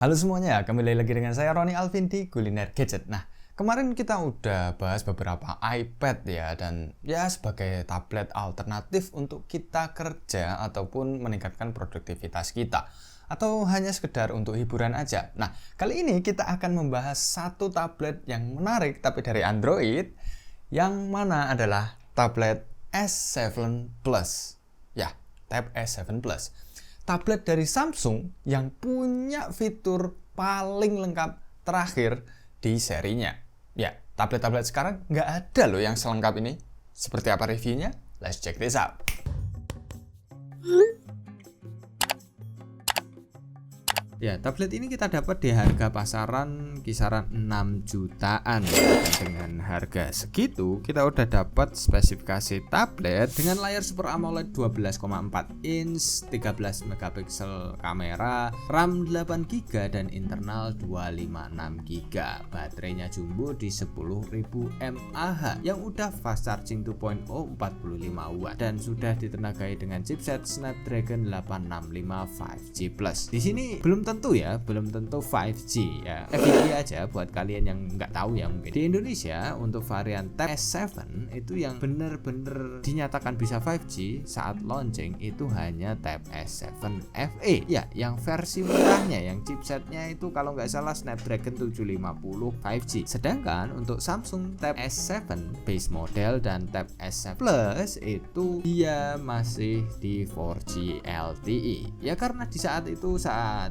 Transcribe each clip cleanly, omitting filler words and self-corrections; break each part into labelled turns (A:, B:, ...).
A: Halo semuanya, kembali lagi dengan saya Roni Alvin di Kuliner Gadget. Nah, kemarin kita udah bahas beberapa iPad ya, dan ya sebagai tablet alternatif untuk kita kerja ataupun meningkatkan produktivitas kita. Atau hanya sekedar untuk hiburan aja. Nah, kali ini kita akan membahas satu tablet yang menarik tapi dari Android, yang mana adalah tablet S7 Plus. Ya, Tab S7 Plus. Tablet dari Samsung yang punya fitur paling lengkap terakhir di serinya. Ya, tablet-tablet sekarang nggak ada loh yang selengkap ini. Seperti apa reviewnya? Let's check this out. Ya, tablet ini kita dapat di harga pasaran kisaran 6 jutaan ya. Dan dengan harga segitu kita udah dapat spesifikasi tablet dengan layar Super AMOLED 12,4 inch, 13 megapiksel kamera, RAM 8GB dan internal 256GB. Baterainya jumbo di 10.000 mAh yang udah fast charging 2.0 45 watt dan sudah ditenagai dengan chipset Snapdragon 865 5G Plus. Di sini belum tentu 5G ya. FYI aja buat kalian yang nggak tahu ya, mungkin di Indonesia untuk varian Tab S7 itu yang bener-bener dinyatakan bisa 5G saat launching itu hanya Tab S7 FE ya, yang versi murahnya, yang chipsetnya itu kalau nggak salah Snapdragon 750 5G. Sedangkan untuk Samsung Tab S7 base model dan Tab S7 Plus itu dia masih di 4G LTE ya, karena di saat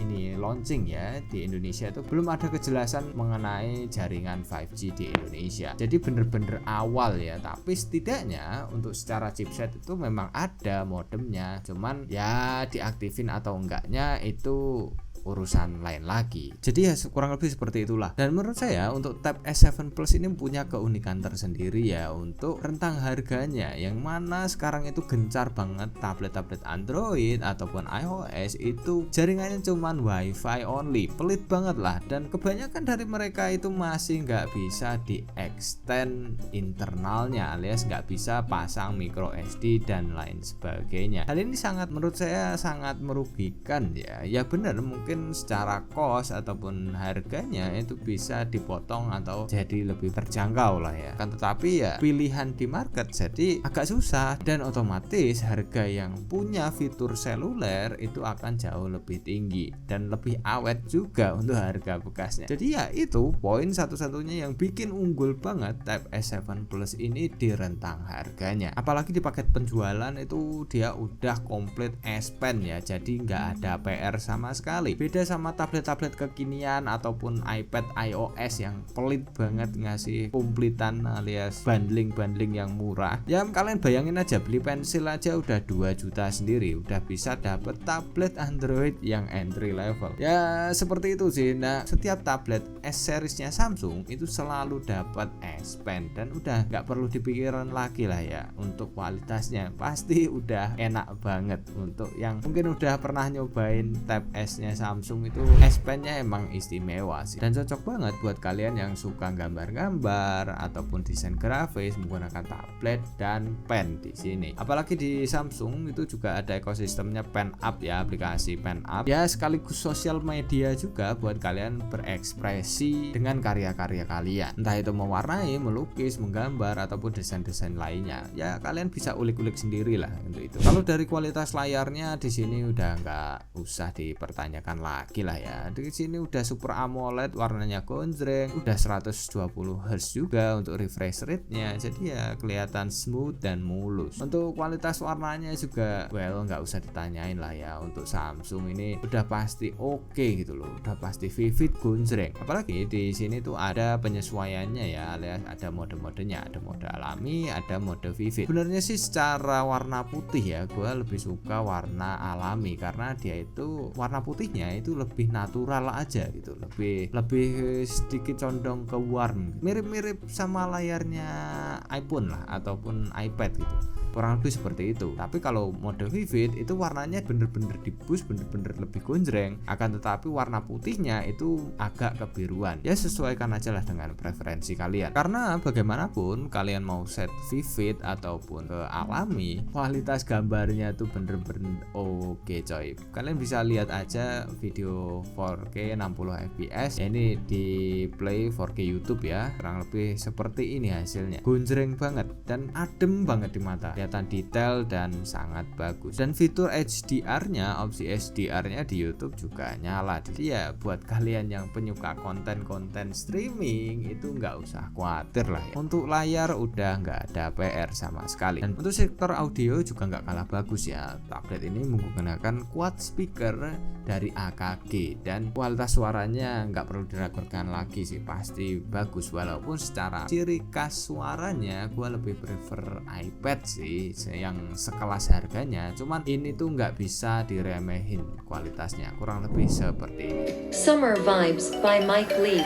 A: ini launching ya di Indonesia itu belum ada kejelasan mengenai jaringan 5G di Indonesia. Jadi bener-bener awal ya, tapi setidaknya untuk secara chipset itu memang ada modemnya, cuman ya diaktifin atau enggaknya itu urusan lain lagi. Jadi ya kurang lebih seperti itulah. Dan menurut saya untuk Tab S7 Plus ini punya keunikan tersendiri ya untuk rentang harganya, yang mana sekarang itu gencar banget tablet-tablet Android ataupun iOS itu jaringannya cuman WiFi only, pelit banget lah, dan kebanyakan dari mereka itu masih nggak bisa di extend internalnya, alias nggak bisa pasang micro SD dan lain sebagainya. Hal ini menurut saya sangat merugikan ya. Ya benar, mungkin secara cost ataupun harganya itu bisa dipotong atau jadi lebih terjangkau lah ya, kan tetapi ya pilihan di market jadi agak susah, dan otomatis harga yang punya fitur seluler itu akan jauh lebih tinggi dan lebih awet juga untuk harga bekasnya. Jadi ya itu poin satu-satunya yang bikin unggul banget Tab S7 Plus ini di rentang harganya. Apalagi di paket penjualan itu dia udah komplit S Pen ya, jadi nggak ada PR sama sekali. Beda sama tablet-tablet kekinian ataupun iPad iOS yang pelit banget ngasih komplitan alias bundling yang murah. Ya kalian bayangin aja, beli pensil aja udah 2 juta sendiri, udah bisa dapet tablet Android yang entry level. Ya seperti itu sih. Nah, setiap tablet S seriesnya Samsung itu selalu dapat S Pen dan udah nggak perlu dipikirin lagi lah ya untuk kualitasnya, pasti udah enak banget. Untuk yang mungkin udah pernah nyobain Tab S-nya Samsung itu S Pen-nya emang istimewa sih, dan cocok banget buat kalian yang suka gambar-gambar ataupun desain grafis menggunakan tablet dan pen di sini. Apalagi di Samsung itu juga ada ekosistemnya Pen Up ya, aplikasi Pen Up ya, sekaligus sosial media juga buat kalian berekspresi dengan karya-karya kalian, entah itu mewarnai, melukis, menggambar ataupun desain-desain lainnya. Ya kalian bisa ulik-ulik sendiri lah untuk itu. Kalau dari kualitas layarnya di sini udah nggak usah dipertanyakan lagi lah ya. Di sini udah Super AMOLED, warnanya gonjreng, udah 120 Hz juga untuk refresh rate-nya. Jadi ya kelihatan smooth dan mulus. Untuk kualitas warnanya juga nggak usah ditanyain lah ya. Untuk Samsung ini udah pasti oke gitu loh. Udah pasti vivid gonjreng. Apalagi di sini tuh ada penyesuaiannya ya, alias ada mode-modenya, ada mode alami, ada mode vivid. Sebenarnya sih secara warna putih ya, gue lebih suka warna alami karena dia itu warna putihnya itu lebih natural aja gitu, lebih sedikit condong ke warm, mirip-mirip sama layarnya iPhone lah ataupun iPad gitu. kurang lebih seperti itu. Tapi kalau mode vivid itu warnanya bener-bener di boost, bener-bener lebih gonjreng, akan tetapi warna putihnya itu agak kebiruan. Ya sesuaikan aja lah dengan preferensi kalian, karena bagaimanapun kalian mau set vivid ataupun ke alami, kualitas gambarnya tuh bener-bener oke coy. Kalian bisa lihat aja video 4K 60 fps ya, ini di play 4K YouTube ya, kurang lebih seperti ini hasilnya. Gonjreng banget dan adem banget di mata, kelihatan detail dan sangat bagus. Dan fitur HDR-nya, opsi HDR-nya di YouTube juga nyala. Jadi ya buat kalian yang penyuka konten-konten streaming itu nggak usah khawatir lah ya. Untuk layar udah nggak ada PR sama sekali. Dan untuk sektor audio juga nggak kalah bagus ya. Tablet ini menggunakan quad speaker dari AKG dan kualitas suaranya nggak perlu diragukan lagi sih, pasti bagus. Walaupun secara ciri khas suaranya gua lebih prefer iPad sih yang sekelas harganya, cuman ini tuh nggak bisa diremehin kualitasnya, kurang lebih seperti ini.
B: Summer Vibes by Mike Lee.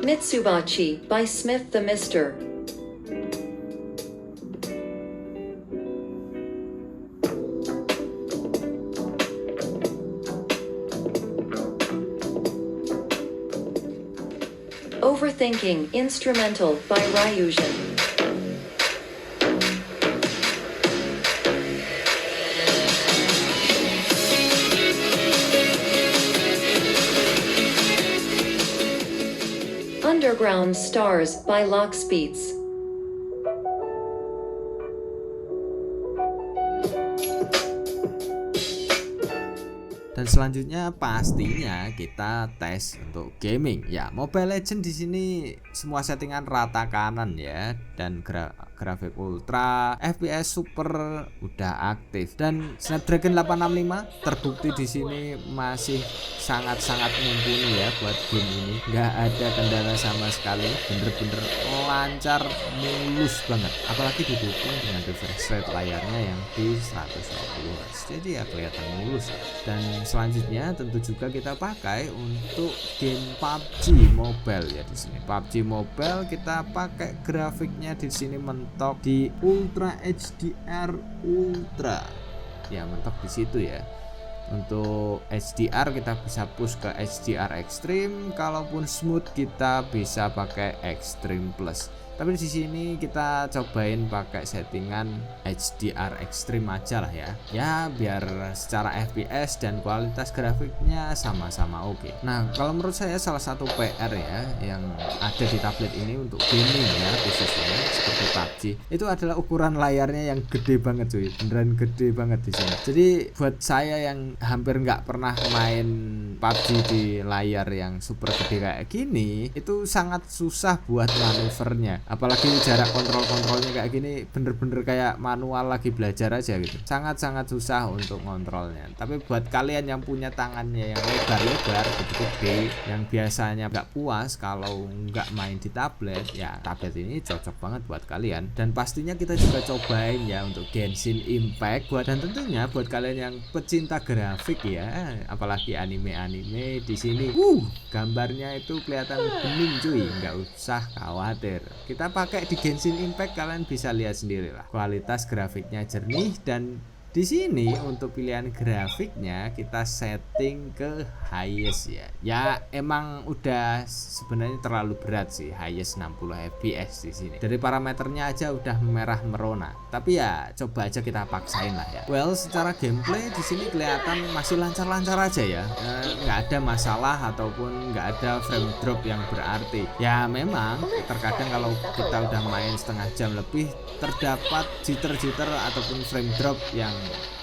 B: Mitsubachi by Smith the Mister. Overthinking Instrumental by Ryujin. Underground Stars by Lockspeeds.
A: Dan selanjutnya pastinya kita tes untuk gaming. Ya, Mobile Legends di sini semua settingan rata kanan ya, dan grafik ultra, FPS super udah aktif, dan Snapdragon 865 terbukti di sini masih sangat-sangat mumpuni ya buat game ini. Nggak ada kendala sama sekali, bener-bener lancar, mulus banget. Apalagi didukung dengan refresh rate layarnya yang di 120Hz. Jadi ya kelihatan mulus. Dan selanjutnya tentu juga kita pakai untuk game PUBG Mobile ya di sini. PUBG Mobile kita pakai grafiknya di sini mentok di Ultra HDR Ultra. Ya mentok di situ ya. Untuk HDR kita bisa push ke HDR Extreme, kalaupun smooth kita bisa pakai Extreme Plus. Tapi di sini kita cobain pakai settingan HDR Extreme aja lah ya. Ya biar secara FPS dan kualitas grafiknya sama-sama oke. Nah, kalau menurut saya salah satu PR ya yang ada di tablet ini untuk gaming ya khususnya seperti PUBG itu adalah ukuran layarnya yang gede banget cuy. Beneran gede banget di sini. Jadi buat saya yang hampir nggak pernah main PUBG di layar yang super gede kayak gini, itu sangat susah buat manuvernya. Apalagi jarak kontrolnya kayak gini, bener-bener kayak manual lagi belajar aja gitu. Sangat-sangat susah untuk kontrolnya. Tapi buat kalian yang punya tangannya yang lebar-lebar gede-gede, yang biasanya nggak puas kalau nggak main di tablet, ya tablet ini cocok banget buat kalian. Dan pastinya kita juga cobain ya untuk Genshin Impact dan tentunya buat kalian yang pecinta grafik ya, apalagi anime-anime di sini. Gambarnya itu kelihatan bening cuy, nggak usah khawatir. Kita pakai di Genshin Impact, kalian bisa lihat sendiri lah. Kualitas grafiknya jernih, dan di sini untuk pilihan grafiknya kita setting ke highest ya. Ya emang udah sebenarnya terlalu berat sih highest 60 fps di sini. Dari parameternya aja udah merah merona. Tapi ya coba aja kita paksain lah ya. Well, secara gameplay di sini kelihatan masih lancar-lancar aja ya. Nggak ada masalah ataupun nggak ada frame drop yang berarti. Ya memang terkadang kalau kita udah main setengah jam lebih terdapat jitter ataupun frame drop yang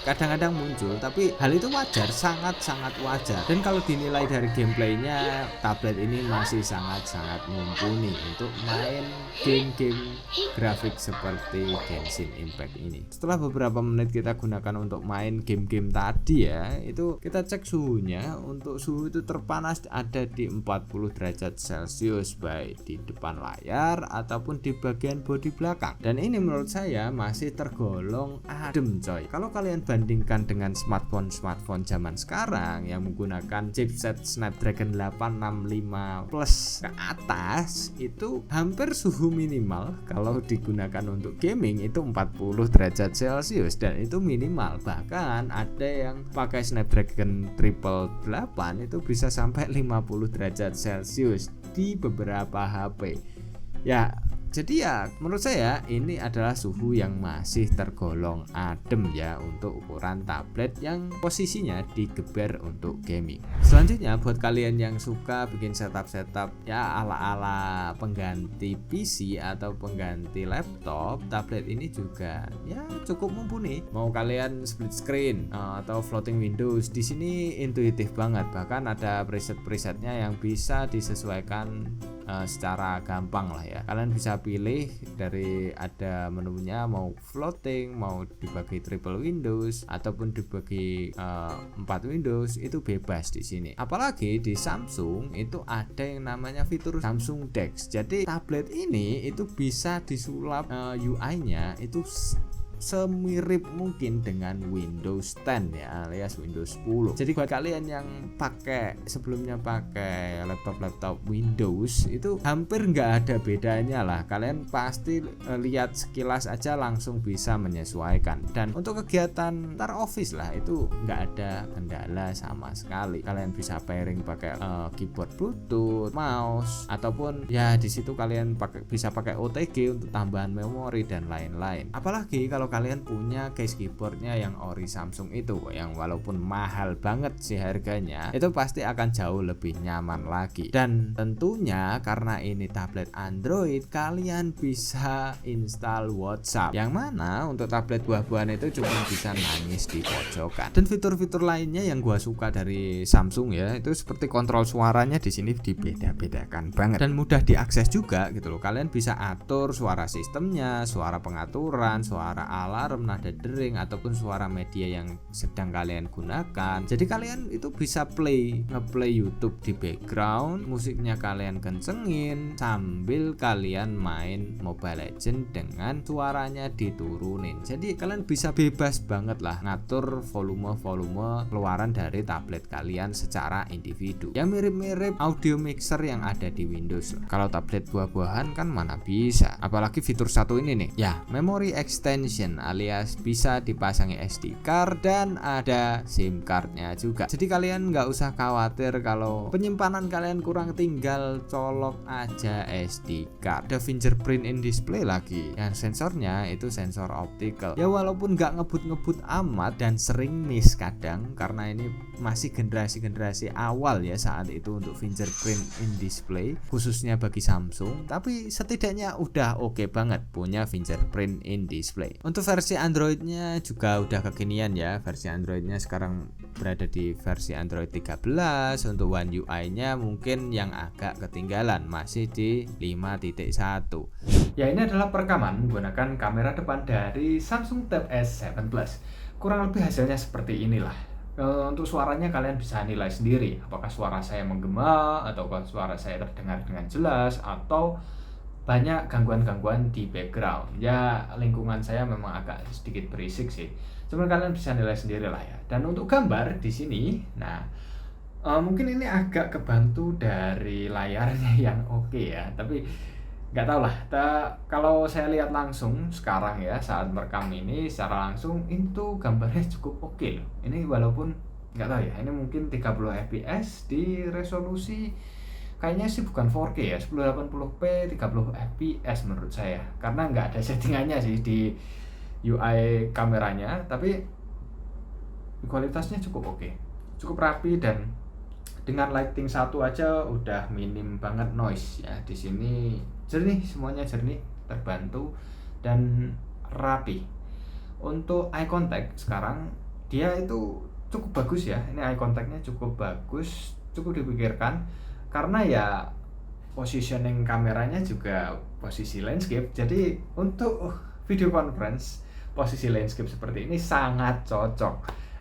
A: kadang-kadang muncul, tapi hal itu wajar, sangat-sangat wajar. Dan kalau dinilai dari gameplaynya, tablet ini masih sangat-sangat mumpuni untuk main game-game grafik seperti Genshin Impact ini. Setelah beberapa menit kita gunakan untuk main game-game tadi ya, itu kita cek suhunya. Untuk suhu itu terpanas ada di 40 derajat Celcius, baik di depan layar ataupun di bagian bodi belakang. Dan ini menurut saya masih tergolong adem coy. Kalau kalau kalian bandingkan dengan smartphone zaman sekarang yang menggunakan chipset Snapdragon 865 Plus ke atas, itu hampir suhu minimal kalau digunakan untuk gaming itu 40 derajat Celcius, dan itu minimal. Bahkan ada yang pakai Snapdragon 888 itu bisa sampai 50 derajat Celcius di beberapa HP. Ya, jadi ya menurut saya ini adalah suhu yang masih tergolong adem ya untuk ukuran tablet yang posisinya digeber untuk gaming. Selanjutnya buat kalian yang suka bikin setup ya ala-ala pengganti PC atau pengganti laptop, tablet ini juga ya cukup mumpuni. Mau kalian split screen atau floating windows, di sini intuitif banget. Bahkan ada preset-presetnya yang bisa disesuaikan secara gampang lah ya. Kalian bisa pilih dari ada menunya, mau floating, mau dibagi triple windows ataupun dibagi 4 windows, itu bebas di sini. Apalagi di Samsung itu ada yang namanya fitur Samsung DeX. Jadi tablet ini itu bisa disulap UI-nya itu semirip mungkin dengan Windows 10 ya, alias Windows 10. Jadi buat kalian yang sebelumnya pakai laptop Windows, itu hampir nggak ada bedanya lah. Kalian pasti lihat sekilas aja langsung bisa menyesuaikan. Dan untuk kegiatan Office lah itu nggak ada kendala sama sekali. Kalian bisa pairing pakai keyboard Bluetooth, mouse, ataupun ya di situ kalian bisa pakai OTG untuk tambahan memori dan lain-lain. Apalagi kalau kalian punya case keyboardnya yang ori Samsung itu, yang walaupun mahal banget sih harganya, itu pasti akan jauh lebih nyaman lagi. Dan tentunya karena ini tablet Android, kalian bisa install WhatsApp, yang mana untuk tablet buah-buahan itu cuma bisa nangis di pojokan. Dan fitur-fitur lainnya yang gua suka dari Samsung ya, itu seperti kontrol suaranya di sini dibeda-bedakan banget dan mudah diakses juga gitu loh. Kalian bisa atur suara sistemnya, suara pengaturan, suara alarm, nada dering, ataupun suara media yang sedang kalian gunakan. Jadi kalian itu bisa ngeplay YouTube di background, musiknya kalian kencengin sambil kalian main Mobile Legends dengan suaranya diturunin. Jadi kalian bisa bebas banget lah ngatur volume keluaran dari tablet kalian secara individu. Yang mirip-mirip audio mixer yang ada di Windows. Kalau tablet buah-buahan kan mana bisa. Apalagi fitur satu ini nih, ya memory extension alias bisa dipasangi SD card dan ada SIM cardnya juga. Jadi kalian nggak usah khawatir kalau penyimpanan kalian kurang, tinggal colok aja SD card. Ada fingerprint in display lagi, yang sensornya itu sensor optical. Ya walaupun nggak ngebut amat dan sering miss kadang karena ini masih generasi awal ya saat itu untuk fingerprint in display khususnya bagi Samsung, tapi setidaknya udah oke banget punya fingerprint in display. Untuk versi Androidnya juga udah kekinian ya. Versi Androidnya sekarang berada di versi Android 13. Untuk One UI-nya mungkin yang agak ketinggalan, masih di 5.1. Ya, ini adalah perekaman menggunakan kamera depan dari Samsung Tab S7 Plus. Kurang lebih hasilnya seperti inilah. Untuk suaranya kalian bisa nilai sendiri, apakah suara saya menggema atau suara saya terdengar dengan jelas atau banyak gangguan-gangguan di background. Ya lingkungan saya memang agak sedikit berisik sih, cuman kalian bisa nilai sendiri lah ya. Dan untuk gambar di sini, nah mungkin ini agak kebantu dari layarnya yang oke ya, tapi nggak tahu lah. Kalau saya lihat langsung sekarang ya saat merekam ini secara langsung, itu gambarnya cukup oke loh. Ini walaupun nggak tahu ya, ini mungkin 30 fps di resolusi kayaknya sih bukan 4K ya, 1080p 30 fps menurut saya, karena nggak ada settingannya sih di UI kameranya, tapi kualitasnya cukup oke, cukup rapi, dan dengan lighting satu aja udah minim banget noise ya. Di sini jernih, semuanya jernih, terbantu dan rapi. Untuk eye contact sekarang dia itu cukup bagus ya, ini eye contactnya cukup bagus, cukup dipikirkan. Karena ya positioning kameranya juga posisi landscape, jadi untuk video conference posisi landscape seperti ini sangat cocok.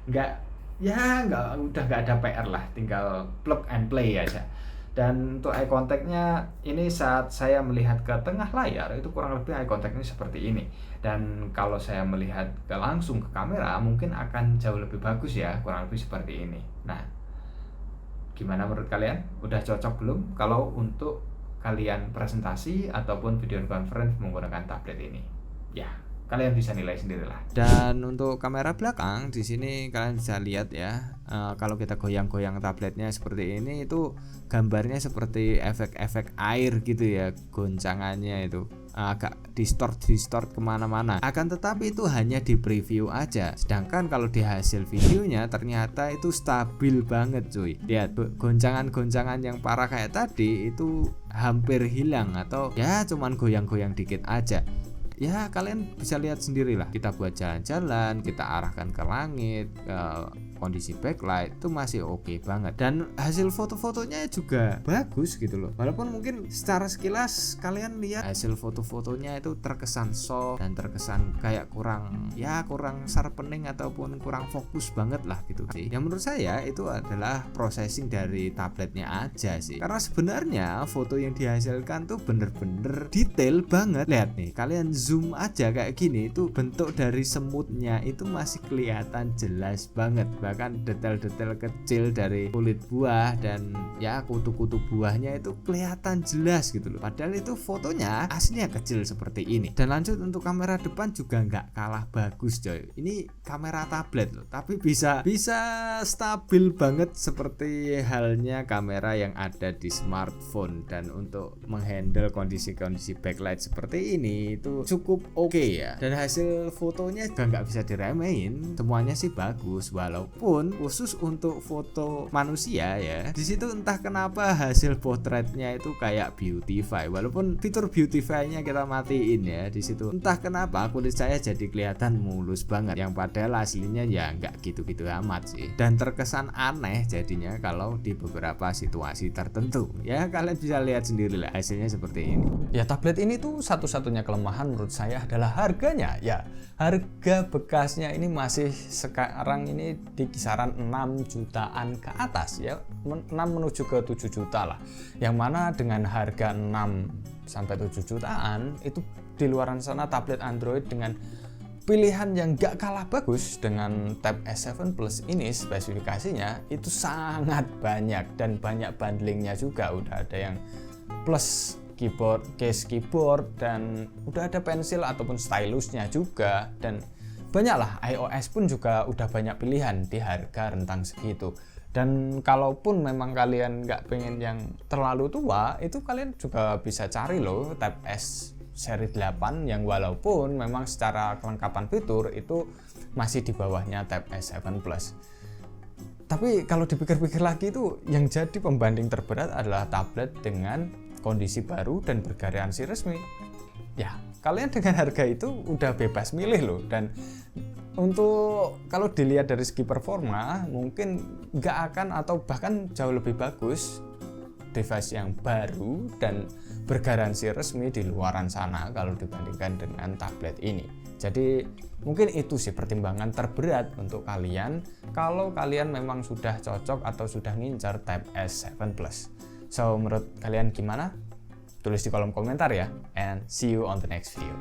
A: Udah nggak ada PR lah, tinggal plug and play aja. Dan untuk eye contact-nya ini saat saya melihat ke tengah layar itu kurang lebih eye contact-nya seperti ini. Dan kalau saya melihat langsung ke kamera mungkin akan jauh lebih bagus ya, kurang lebih seperti ini. Nah, gimana menurut kalian? Udah cocok belum kalau untuk kalian presentasi ataupun video conference menggunakan tablet ini? Ya, kalian bisa nilai sendirilah. Dan untuk kamera belakang di sini kalian bisa lihat ya, kalau kita goyang-goyang tabletnya seperti ini itu gambarnya seperti efek-efek air gitu ya, goncangannya itu agak distort kemana-mana. Akan tetapi itu hanya di preview aja. Sedangkan kalau di hasil videonya ternyata itu stabil banget cuy. Lihat goncangan-goncangan yang parah kayak tadi itu hampir hilang atau ya cuman goyang-goyang dikit aja. Ya kalian bisa lihat sendirilah, kita buat jalan-jalan, kita arahkan ke langit, ke kondisi backlight itu masih oke banget, dan hasil foto-fotonya juga bagus gitu loh. Walaupun mungkin secara sekilas kalian lihat hasil foto-fotonya itu terkesan soft dan terkesan kayak kurang sharpening ataupun kurang fokus banget lah gitu sih. Yang menurut saya itu adalah processing dari tabletnya aja sih, karena sebenarnya foto yang dihasilkan tuh bener-bener detail banget. Lihat nih, kalian zoom aja kayak gini, itu bentuk dari semutnya itu masih kelihatan jelas banget, bahkan detail-detail kecil dari kulit buah dan ya kutu-kutu buahnya itu kelihatan jelas gitu loh. Padahal itu fotonya aslinya kecil seperti ini. Dan lanjut untuk kamera depan juga nggak kalah bagus coy. Ini kamera tablet loh, tapi bisa stabil banget seperti halnya kamera yang ada di smartphone. Dan untuk menghandle kondisi-kondisi backlight seperti ini itu cukup oke ya. Dan hasil fotonya juga nggak bisa diremehin, semuanya sih bagus. Walaupun khusus untuk foto manusia ya, di situ entah kenapa hasil potretnya itu kayak beautify. Walaupun fitur beautify-nya kita matiin ya, di situ entah kenapa kulit saya jadi kelihatan mulus banget, yang padahal aslinya ya nggak gitu-gitu amat sih. Dan terkesan aneh jadinya kalau di beberapa situasi tertentu. Ya kalian bisa lihat sendiri lah hasilnya seperti ini.
C: Ya tablet ini tuh satu-satunya kelemahan menurut saya adalah harganya. Ya harga bekasnya ini masih sekarang ini di kisaran 6 jutaan ke atas ya, 6 menuju ke 7 juta lah, yang mana dengan harga 6 sampai 7 jutaan itu di luaran sana tablet Android dengan pilihan yang gak kalah bagus dengan Tab S7 Plus ini, spesifikasinya itu sangat banyak dan banyak bundlingnya juga. Udah ada yang plus keyboard, case keyboard, dan udah ada pensil ataupun stylusnya juga, dan banyaklah iOS pun juga udah banyak pilihan di harga rentang segitu. Dan kalaupun memang kalian nggak pengen yang terlalu tua, itu kalian juga bisa cari loh Tab S seri 8 yang walaupun memang secara kelengkapan fitur itu masih di bawahnya Tab S7 Plus. Tapi kalau dipikir-pikir lagi itu yang jadi pembanding terberat adalah tablet dengan kondisi baru dan bergaransi resmi. Ya, kalian dengan harga itu udah bebas milih loh. Dan untuk kalau dilihat dari segi performa mungkin nggak akan atau bahkan jauh lebih bagus device yang baru dan bergaransi resmi di luaran sana kalau dibandingkan dengan tablet ini. Jadi mungkin itu sih pertimbangan terberat untuk kalian kalau kalian memang sudah cocok atau sudah ngincar Tab S7 Plus. So menurut kalian gimana? Tulis di kolom komentar ya, and see you on the next video.